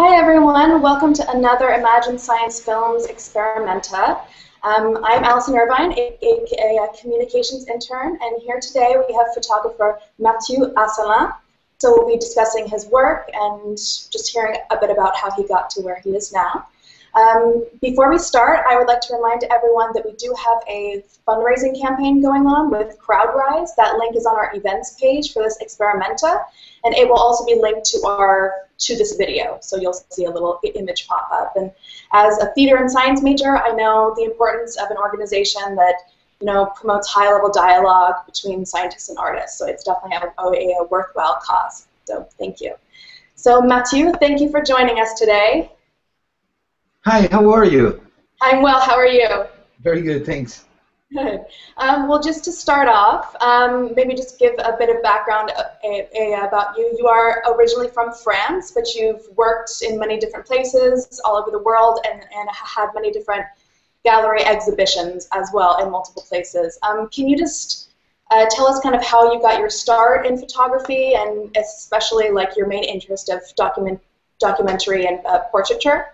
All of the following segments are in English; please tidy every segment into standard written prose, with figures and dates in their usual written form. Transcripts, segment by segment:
Hi everyone, welcome to another Imagine Science Films Experimenta. I'm Allison Irvine, a communications intern, and here today we have photographer Mathieu Asselin. So we'll be discussing his work and just hearing a bit about how he got to where he is now. Before we start, I would like to remind everyone that we do have a fundraising campaign going on with CrowdRise. That link is on our events page for this Experimenta, and it will also be linked to this video, so you'll see a little image pop up. And as a theater and science major, I know the importance of an organization that promotes high-level dialogue between scientists and artists. So it's definitely a worthwhile cause. So thank you. So Mathieu, thank you for joining us today. Hi, how are you? I'm well. How are you? Very good, thanks. Good. Well, just to start off, maybe just give a bit of background about you. You are originally from France, but you've worked in many different places all over the world and had many different gallery exhibitions as well in multiple places. Can you just tell us kind of how you got your start in photography and especially like your main interest of documentary and portraiture?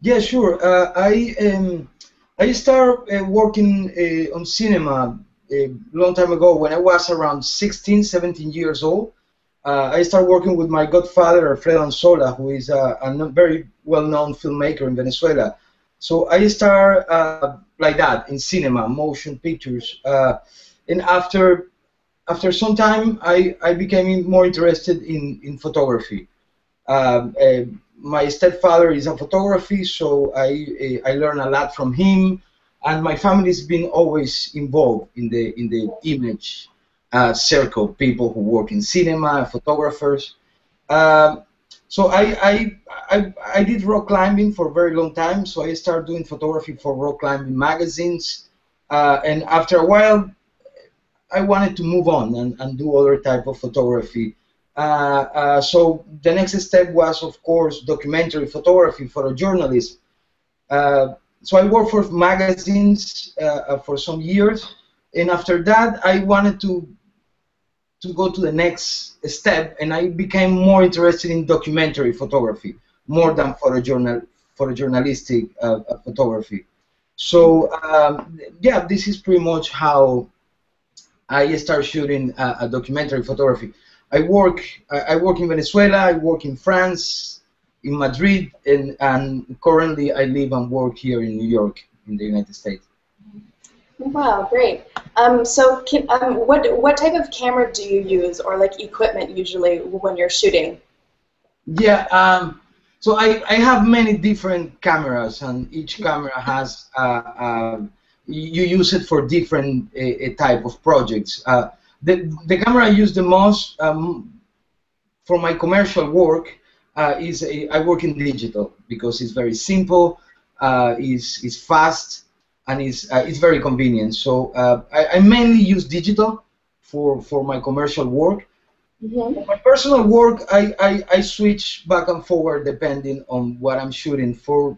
Yeah, sure. I started working on cinema a long time ago when I was around 16, 17 years old. I started working with my godfather, Alfredo Anzola, who is a very well-known filmmaker in Venezuela. So I started like that in cinema, motion pictures. And after some time, I became more interested in photography. My stepfather is a photographer, so I learned a lot from him, and my family's been always involved in the image circle, people who work in cinema, photographers. So I did rock climbing for a very long time, so I started doing photography for rock climbing magazines, and after a while I wanted to move on and do other type of photography. So the next step was, of course, documentary photography for a journalist. So I worked for magazines for some years, and after that I wanted to go to the next step, and I became more interested in documentary photography more than photojournalistic photography. So yeah, this is pretty much how I started shooting a documentary photography. I work in Venezuela, I work in France, in Madrid, and currently I live and work here in New York, in the United States. Wow, great. So what type of camera do you use, or like equipment usually when you're shooting? Yeah, so I have many different cameras, and each camera has, you use it for different type of projects. The camera I use the most for my commercial work I work in digital because it's very simple, is fast, and it's very convenient. So I mainly use digital for my commercial work. Mm-hmm. For my personal work, I switch back and forward depending on what I'm shooting for.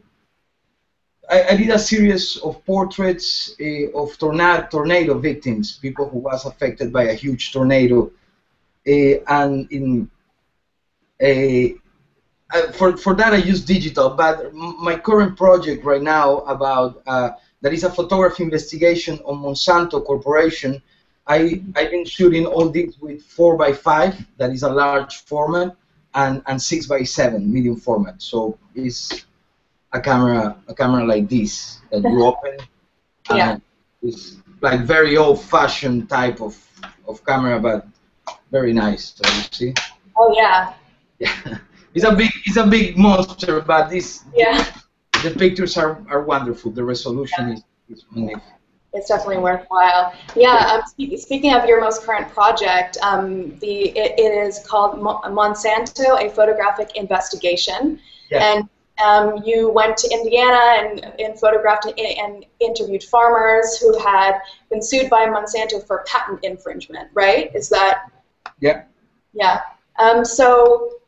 I did a series of portraits of tornado victims, people who was affected by a huge tornado, and for that I use digital. But my current project right now about that is a photography investigation on Monsanto Corporation. I've been shooting all these with 4x5, that is a large format, and 6x7 medium format. So it's a camera like this that you open. Yeah. It's like very old-fashioned type of camera, but very nice. So you see. Oh yeah. Yeah. It's a big monster, but the pictures are wonderful. The resolution is magnificent. It's definitely worthwhile. Yeah. Speaking of your most current project, it is called Monsanto: A Photographic Investigation. Yeah. And you went to Indiana and photographed and interviewed farmers who had been sued by Monsanto for patent infringement. Right? Is that? Yeah. Yeah. So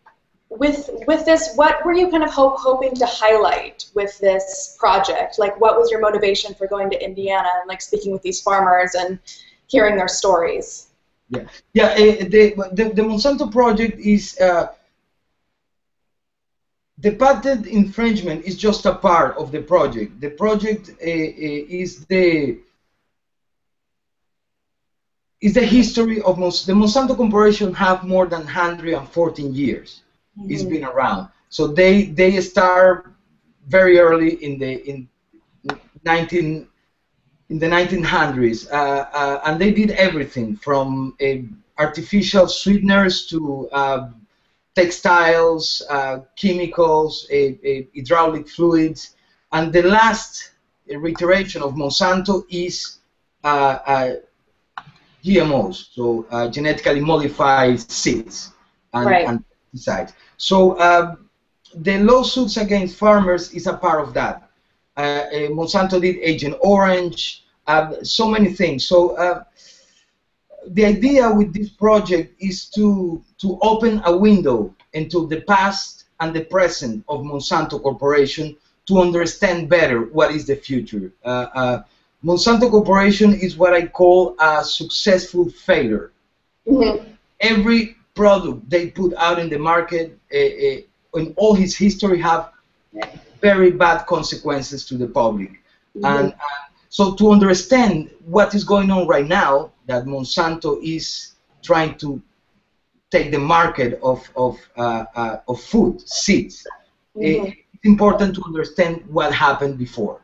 with this, what were you kind of hoping to highlight with this project? Like, what was your motivation for going to Indiana and like speaking with these farmers and hearing their stories? Yeah. The Monsanto project is The patent infringement is just a part of the project. The project is the history of the Monsanto Corporation. Have more than 114 years. It's been around. So they start very early in the 1900s, and they did everything from artificial sweeteners to textiles, chemicals, hydraulic fluids, and the last reiteration of Monsanto is GMOs, so genetically modified seeds and pesticides. So the lawsuits against farmers is a part of that. Monsanto did Agent Orange, so many things. So the idea with this project is to open a window into the past and the present of Monsanto Corporation to understand better what is the future. Monsanto Corporation is what I call a successful failure. Every product they put out in the market in all his history have very bad consequences to the public. And so to understand what is going on right now, that Monsanto is trying to take the market of food, seeds, it's important to understand what happened before.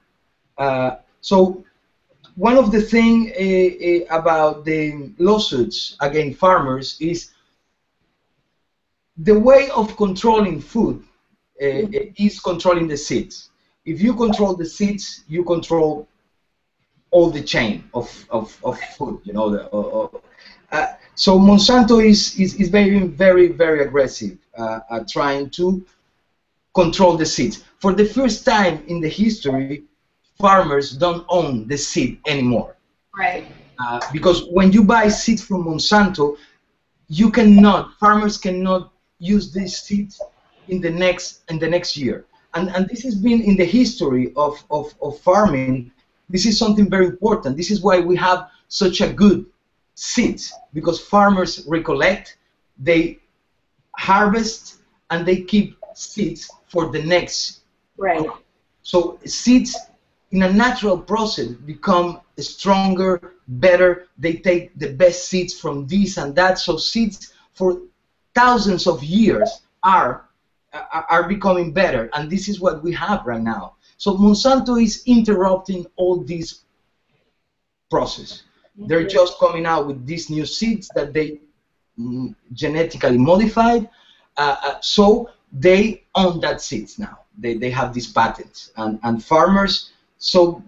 So one of the things about the lawsuits against farmers is the way of controlling food is controlling the seeds. If you control the seeds, you control all the chain of food, you know. So Monsanto is very aggressive at trying to control the seeds. For the first time in the history, farmers don't own the seed anymore. Right. Because when you buy seeds from Monsanto, farmers cannot use these seeds in the next year. And this has been in the history of farming. This is something very important. This is why we have such a good seeds, because farmers recollect, they harvest, and they keep seeds for the next. Right. So seeds in a natural process become stronger, better. They take the best seeds from this and that. So seeds for thousands of years are becoming better, and this is what we have right now. So Monsanto is interrupting all this process. They're just coming out with these new seeds that they genetically modified, so they own that seeds now. They have these patents, and farmers. So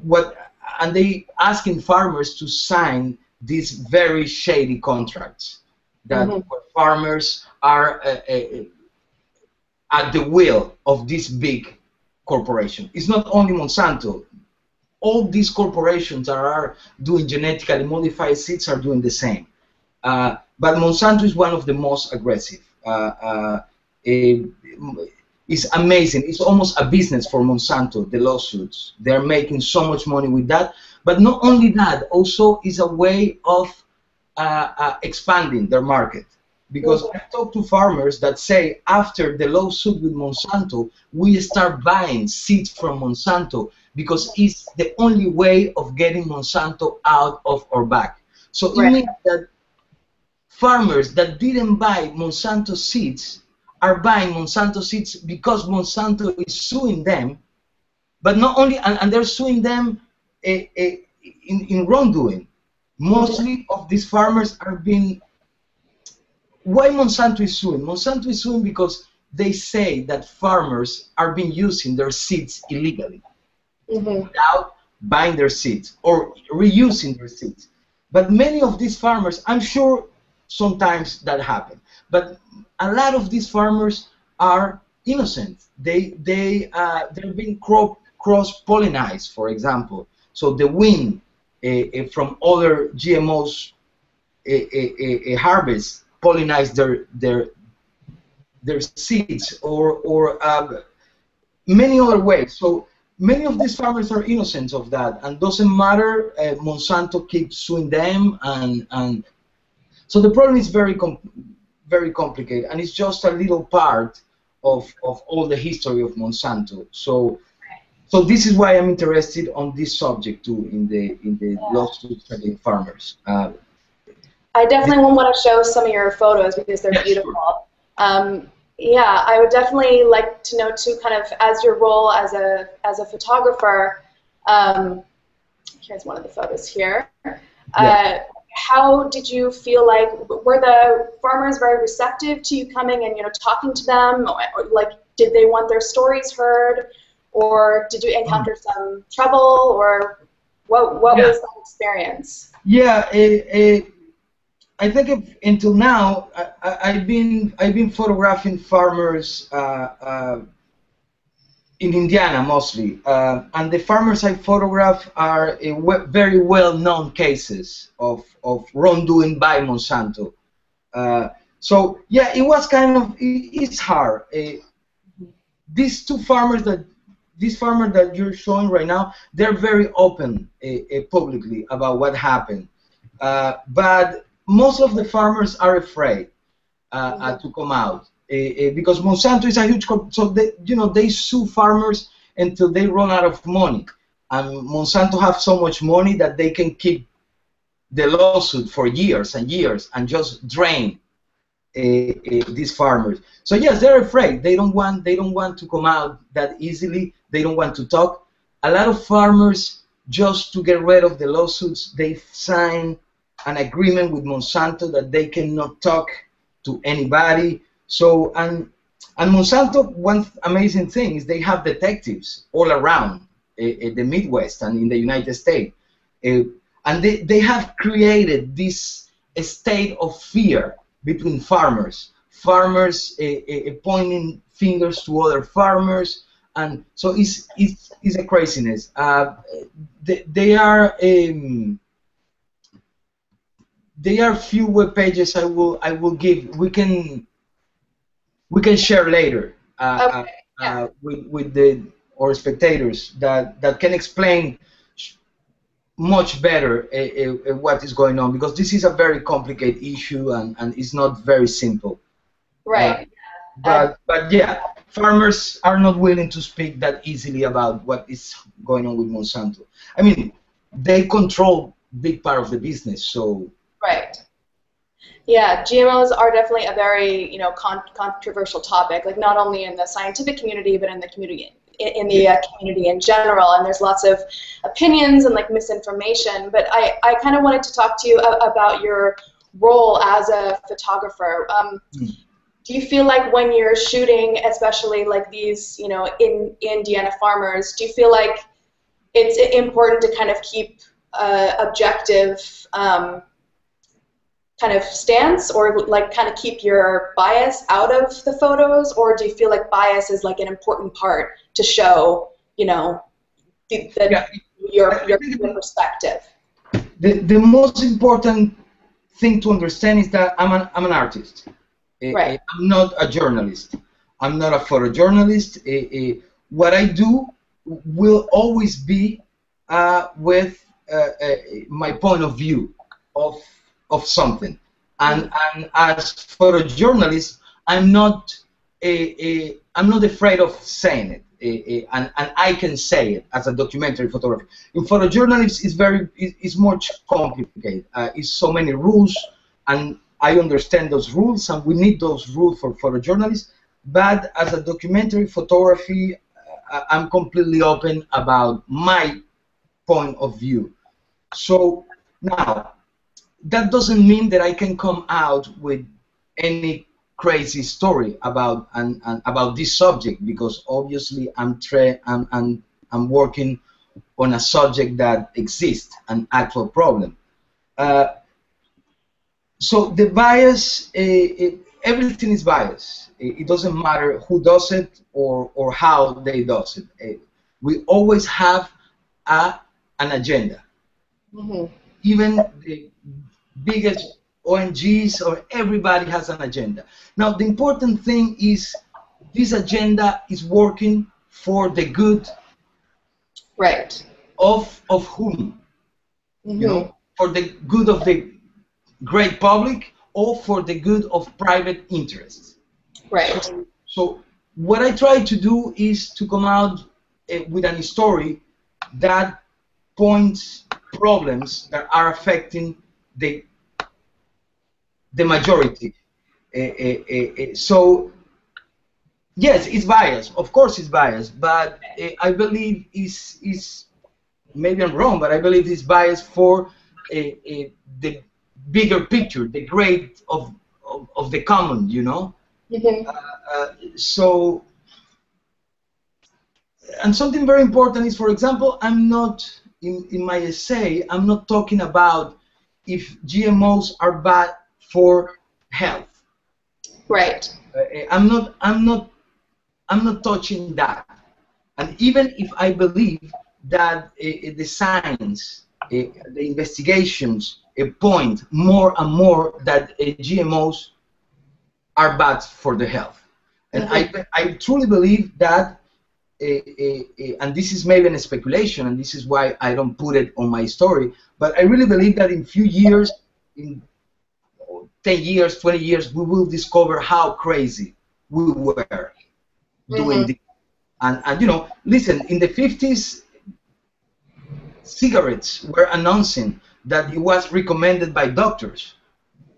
and they asking farmers to sign these very shady contracts that farmers are at the will of this big corporation. It's not only Monsanto. All these corporations that are doing genetically modified seeds are doing the same. But Monsanto is one of the most aggressive. It's amazing. It's almost a business for Monsanto, the lawsuits. They're making so much money with that. But not only that, also is a way of expanding their market. Because I talk to farmers that say after the lawsuit with Monsanto, we start buying seeds from Monsanto because it's the only way of getting Monsanto out of our back. So it means that farmers that didn't buy Monsanto seeds are buying Monsanto seeds because Monsanto is suing them, but not only, and they're suing them in wrongdoing. Mostly of these farmers are being. Why Monsanto is suing? Monsanto is suing because they say that farmers are being using their seeds illegally without buying their seeds or reusing their seeds. But many of these farmers, I'm sure sometimes that happens, but a lot of these farmers are innocent. They're being cross-pollinized, for example. So the wind from other GMOs harvest pollinize their seeds or many other ways. So many of these farmers are innocent of that, and doesn't matter. Monsanto keeps suing them, and so the problem is very complicated, and it's just a little part of all the history of Monsanto. So this is why I'm interested on this subject too in the lawsuits against farmers. I definitely want to show some of your photos because they're beautiful. Sure. Yeah, I would definitely like to know too, kind of as your role as a photographer. Here's one of the photos here. How did you feel like, were the farmers very receptive to you coming and talking to them, or like did they want their stories heard, or did you encounter some trouble, or what was that experience? Yeah, I think until now I've been photographing farmers in Indiana mostly, and the farmers I photograph are very well-known cases of wrongdoing by Monsanto. So yeah, it was kind of, it's hard. These farmer that you're showing right now, they're very open publicly about what happened, but most of the farmers are afraid to come out. Because Monsanto is a huge so they sue farmers until they run out of money, and Monsanto have so much money that they can keep the lawsuit for years and years and just drain these farmers. So yes, they're afraid. They don't want to come out that easily. They don't want to talk. A lot of farmers, just to get rid of the lawsuits, they sign an agreement with Monsanto that they cannot talk to anybody. So, and Monsanto, one amazing thing is they have detectives all around the Midwest and in the United States. And they have created this state of fear between farmers. Farmers pointing fingers to other farmers. And so it's a craziness. There are few web pages I will give. We can share later with our spectators that can explain much better what is going on, because this is a very complicated issue and it's not very simple. Right. But yeah, farmers are not willing to speak that easily about what is going on with Monsanto. I mean, they control big part of the business, so. Right. Yeah, GMOs are definitely a very controversial topic, like not only in the scientific community but in the community community in general, and there's lots of opinions and like misinformation. But I kind of wanted to talk to you about your role as a photographer. Do you feel like when you're shooting, especially like these in Indiana farmers, do you feel like it's important to kind of keep objective kind of stance, or like kind of keep your bias out of the photos, or do you feel like bias is like an important part to show, your perspective? The most important thing to understand is that I'm an artist. Right. I'm not a journalist. I'm not a photojournalist. What I do will always be with my point of view of something, and as photojournalist, I'm not afraid of saying it, and I can say it as a documentary photographer. In photojournalism, it's much complicated. It's so many rules, and I understand those rules, and we need those rules for photojournalists. But as a documentary photography, I'm completely open about my point of view. So now, that doesn't mean that I can come out with any crazy story about this subject, because obviously I'm working on a subject that exists, an actual problem. So the bias, everything is bias. It doesn't matter who does it or how they does it. We always have an agenda. Mm-hmm. Even the biggest ONGs or everybody has an agenda. Now the important thing is this agenda is working for the good, right, of whom? Mm-hmm. For the good of the great public or for the good of private interests. Right. So what I try to do is to come out with a story that points problems that are affecting the majority. So yes, it's biased. Of course, it's biased, but I believe is maybe I'm wrong, but I believe it's biased for the bigger picture, the great of the common, you know. Mm-hmm. So, and something very important is, for example, I'm not in my essay. I'm not talking about if GMOs are bad for health. Right. I'm not touching that. And even if I believe that the science, the investigations point more and more that GMOs are bad for the health. And I truly believe that, and this is maybe a speculation, and this is why I don't put it on my story, but I really believe that in few years, in 10 years, 20 years, we will discover how crazy we were doing this. And you know, listen, in the 50s, cigarettes were announcing that it was recommended by doctors.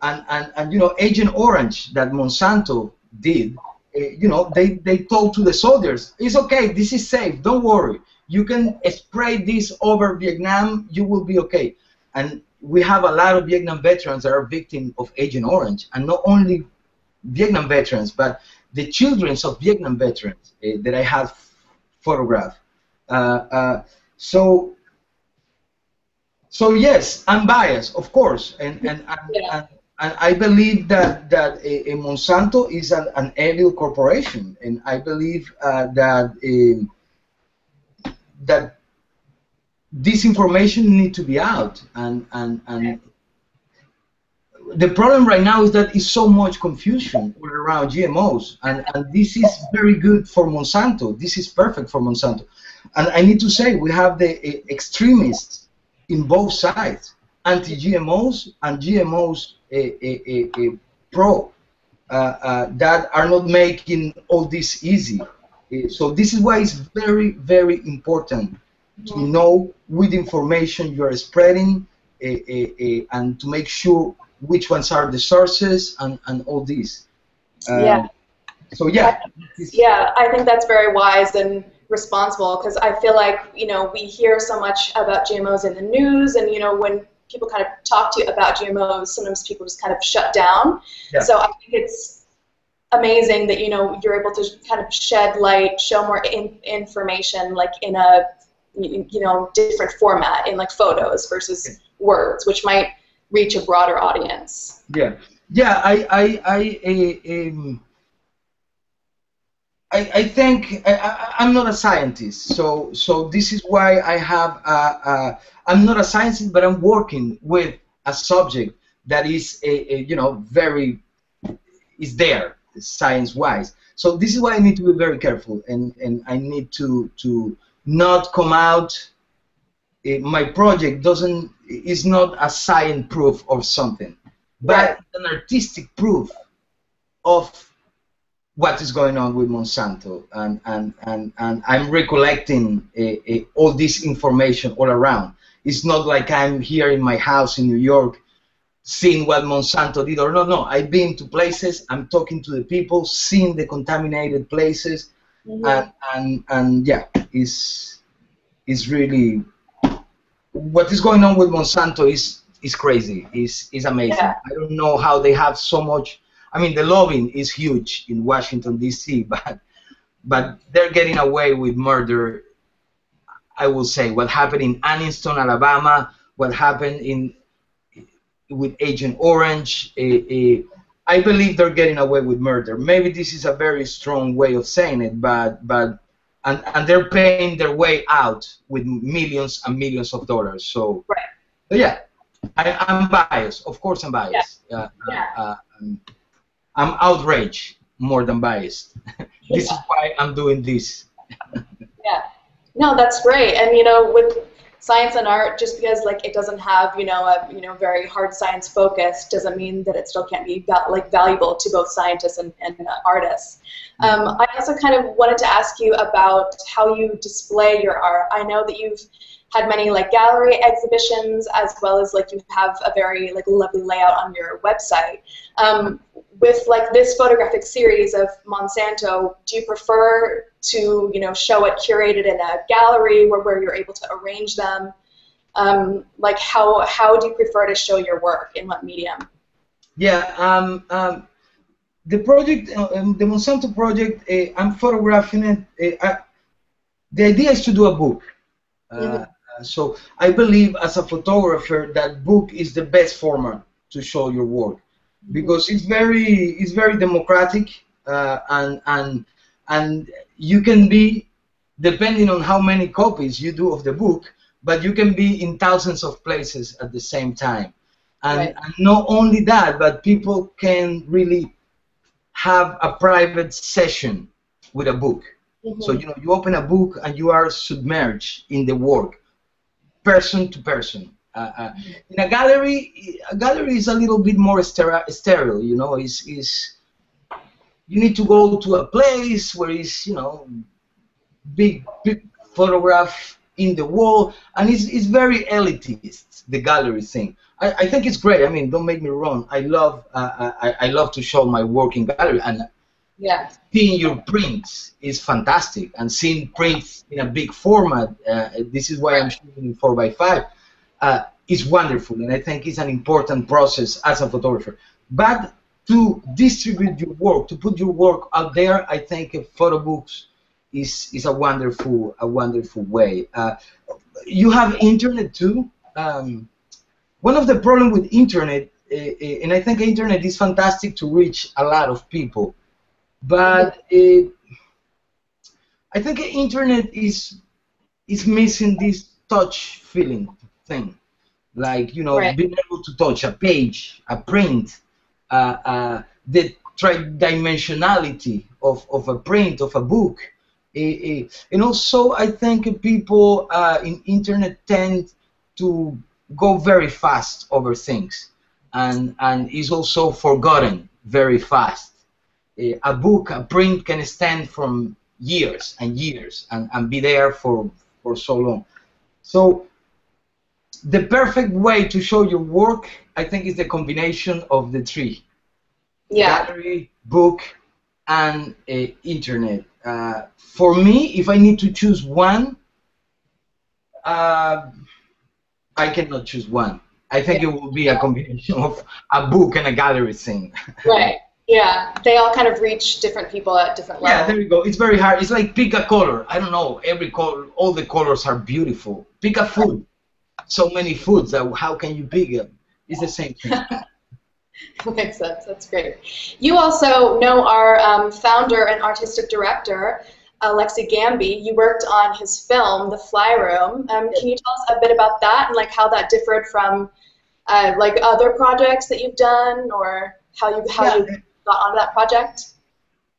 And you know, Agent Orange that Monsanto did, you know, they told to the soldiers, it's okay, this is safe, don't worry. You can spray this over Vietnam, you will be okay. And we have a lot of Vietnam veterans that are victims of Agent Orange, and not only Vietnam veterans, but the children of Vietnam veterans that I have photographed. So yes, I'm biased, of course, and I believe that a Monsanto is an evil corporation, and I believe that this information needs to be out, and the problem right now is that it's so much confusion all around GMOs, and this is very good for Monsanto. This is perfect for Monsanto. And I need to say, we have the extremists in both sides, anti-GMOs and GMOs pro, that are not making all this easy. So this is why it's very, very important to know which information you are spreading, and to make sure which ones are the sources and all this. Yeah. So yeah. Yeah, I think that's very wise and responsible, because I feel like, you know, we hear so much about GMOs in the news, and you know, when people kind of talk to you about GMOs, sometimes people just kind of shut down. Yeah. So I think it's amazing that, you know, you're able to kind of shed light, show more information, like in a, you know, different format, in like photos versus words, which might reach a broader audience. Yeah, yeah. I think I'm not a scientist, so this is why I have I'm not a scientist, but I'm working with a subject that is you know, very is there science-wise. So this is why I need to be very careful, and I need to not come out. My project is not a science proof of something, but an artistic proof of what is going on with Monsanto, and I'm recollecting all this information all around. It's not like I'm here in my house in New York seeing what Monsanto did or no. No, I've been to places, I'm talking to the people, seeing the contaminated places, and yeah, it's really, what is going on with Monsanto is crazy, is amazing. Yeah. I don't know how they have so much. I mean, the lobbying is huge in Washington, D.C., but they're getting away with murder. I will say what happened in Anniston, Alabama, what happened with Agent Orange. I believe they're getting away with murder. Maybe this is a very strong way of saying it, but and they're paying their way out with millions and millions of dollars. So, yeah, I'm biased. Of course, I'm biased. I'm outraged more than biased. This is why I'm doing this. Yeah, no, that's great. And you know, with science and art, just because like it doesn't have a very hard science focus, doesn't mean that it still can't be valuable to both scientists and artists. I also kind of wanted to ask you about how you display your art. I know that you've had many like gallery exhibitions, as well as like you have a very like lovely layout on your website. With like this photographic series of Monsanto, do you prefer to show it curated in a gallery where you're able to arrange them? Like how do you prefer to show your work, in what medium? Yeah, the project, the Monsanto project, I'm photographing it. The idea is to do a book. So I believe as a photographer that book is the best format to show your work, because it's very democratic, and you can be, depending on how many copies you do of the book, but you can be in thousands of places at the same time. And not only that, but people can really have a private session with a book. So you open a book and you are submerged in the work, person to person. In a gallery is a little bit more sterile. Is you need to go to a place where it's big photograph in the wall, and it's very elitist, the gallery thing. I think it's great. I mean, don't make me wrong. I love to show my work in gallery, and seeing your prints is fantastic, and seeing prints in a big format. This is why I'm shooting in 4x5. Is wonderful, and I think it's an important process as a photographer. But to distribute your work, to put your work out there, I think photo books is a wonderful way. You have internet too. One of the problems with internet, and I think internet is fantastic to reach a lot of people, but I think internet is missing this touch feeling thing, like being able to touch a page, a print, the tridimensionality of a print of a book. And also, I think people in internet tend to go very fast over things, and is also forgotten very fast. A book, a print can stand from years and years and be there for so long. So the perfect way to show your work, I think, is the combination of the three. Gallery, book, and internet. For me, if I need to choose one, I cannot choose one. I think it will be a combination of a book and a gallery thing. Right. Yeah. They all kind of reach different people at different levels. Yeah, there you go. It's very hard. It's like pick a color. I don't know. Every color, all the colors are beautiful. Pick a food. So many foods. How can you pick them? It's the same thing. Makes sense. That's great. You also know our founder and artistic director, Alexis Gamby. You worked on his film, The Fly Room. Can you tell us a bit about that, and like how that differed from like other projects that you've done, or how you got onto that project?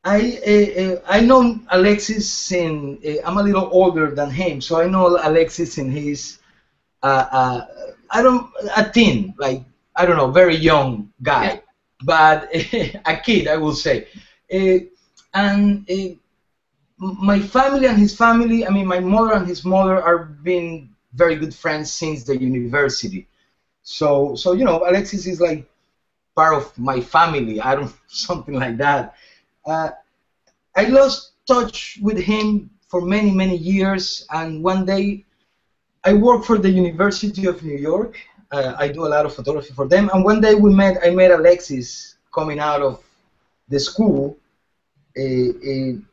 I know Alexis in. I'm a little older than him, so I know Alexis in his. A teen, like, I don't know, very young guy, but a kid, I will say. My family and his family, I mean, my mother and his mother are been very good friends since the university. So Alexis is like part of my family. I don't, something like that. I lost touch with him for many, many years, and one day I work for the University of New York. I do a lot of photography for them, and one day I met Alexis coming out of the school, and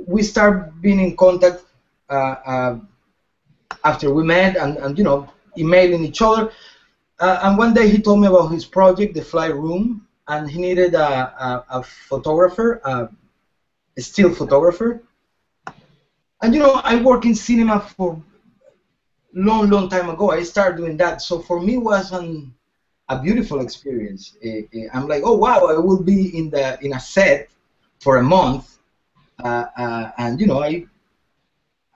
we start being in contact after we met, and emailing each other. And one day he told me about his project, The Fly Room, and he needed a photographer, a still photographer. And I work in cinema for long time ago. I started doing that, so for me it was a beautiful experience. I'm like, oh wow, I will be in a set for a month, and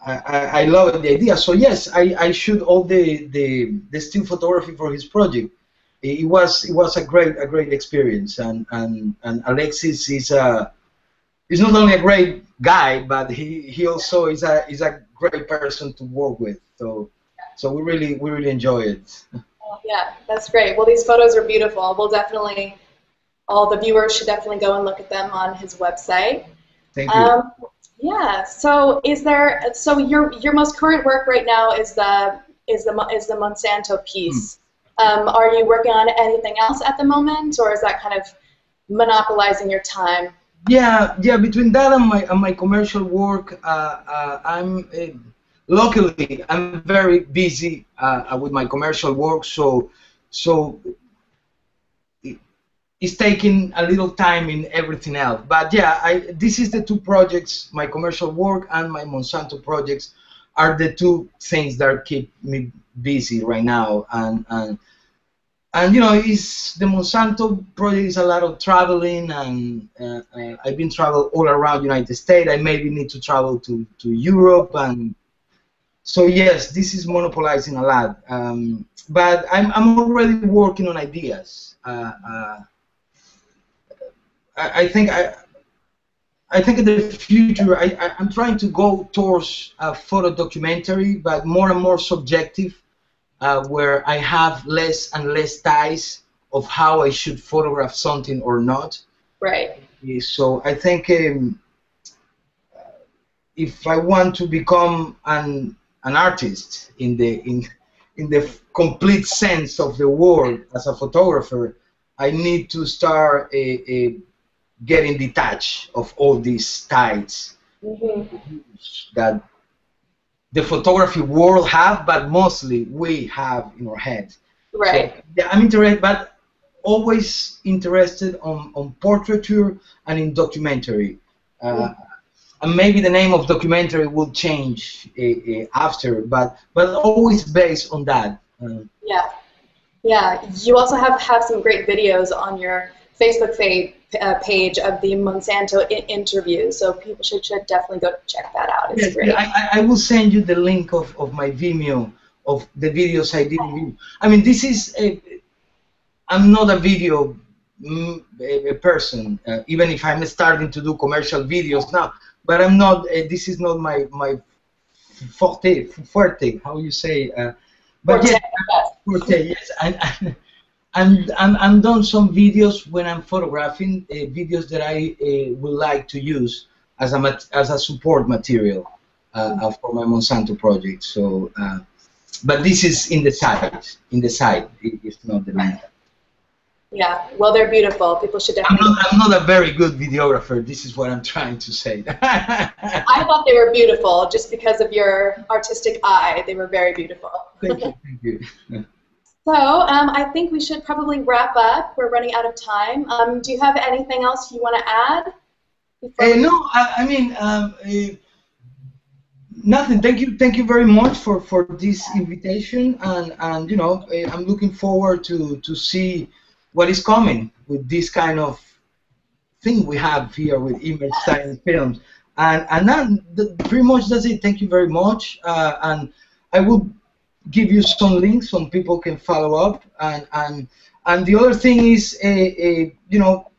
I love the idea. So yes, I shoot all the still photography for his project. It was a great experience, and Alexis is not only a great guy, but he also is a great person to work with. So we really enjoy it. Yeah, that's great. Well, these photos are beautiful. We'll definitely, all the viewers should definitely go and look at them on his website. Thank you. Yeah. So so your most current work right now is the Monsanto piece. Are you working on anything else at the moment, or is that kind of monopolizing your time? Yeah. Between that and my commercial work, I'm luckily I'm very busy with my commercial work, so it's taking a little time in everything else. But yeah, this is the two projects, my commercial work and my Monsanto projects are the two things that keep me busy right now. And you know, it's the Monsanto project is a lot of traveling, and I've been travel all around United States. I maybe need to travel to Europe, and so yes, this is monopolizing a lot. But I'm already working on ideas. I think in the future I'm trying to go towards a photo documentary, but more and more subjective, where I have less and less ties of how I should photograph something or not. Right. So I think if I want to become an artist in the complete sense of the word as a photographer, I need to start getting detached of all these ties that the photography world have, but mostly we have in our head. Right. So, yeah, I'm interested, but always interested on portraiture and in documentary. And maybe the name of documentary will change after, but always based on that. Yeah. Yeah. You also have some great videos on your Facebook page of the Monsanto interview, so people should definitely go check that out. It's great. I will send you the link of my Vimeo of the videos I did. I mean, this is I'm not a video person, even if I'm starting to do commercial videos now. But I'm not. This is not my forte. How you say? But Forte, yes, forte. Yes, and I'm done some videos when I'm photographing, videos that I would like to use as a support material for my Monsanto project. So, but this is in the side. It's not the main. Yeah, well, they're beautiful. People should definitely. I'm not a very good videographer. This is what I'm trying to say. I thought they were beautiful just because of your artistic eye. They were very beautiful. Thank you. So I think we should probably wrap up. We're running out of time. Do you have anything else you want to add? No, I mean, nothing. Thank you very much for this invitation, and you know, I'm looking forward to see what is coming with this kind of thing we have here with Image Science Films, and then pretty much that's it. Thank you very much, and I will give you some links so people can follow up, and the other thing is you know,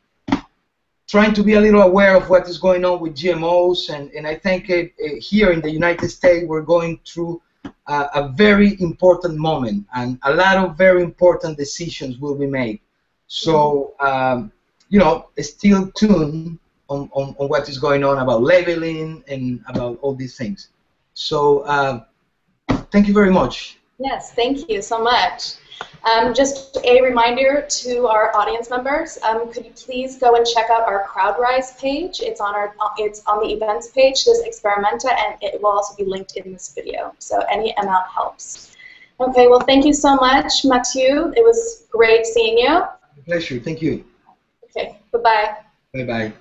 trying to be a little aware of what is going on with GMOs, and I think here in the United States we're going through a very important moment, and a lot of very important decisions will be made. So you know, still tuned on what is going on about labeling and about all these things. So thank you very much. Yes, thank you so much. Just a reminder to our audience members, could you please go and check out our CrowdRise page? It's on the events page. There's Experimenta, and it will also be linked in this video. So any amount helps. Okay, well, thank you so much, Mathieu. It was great seeing you. Pleasure. Thank you. Okay, bye-bye. Bye-bye.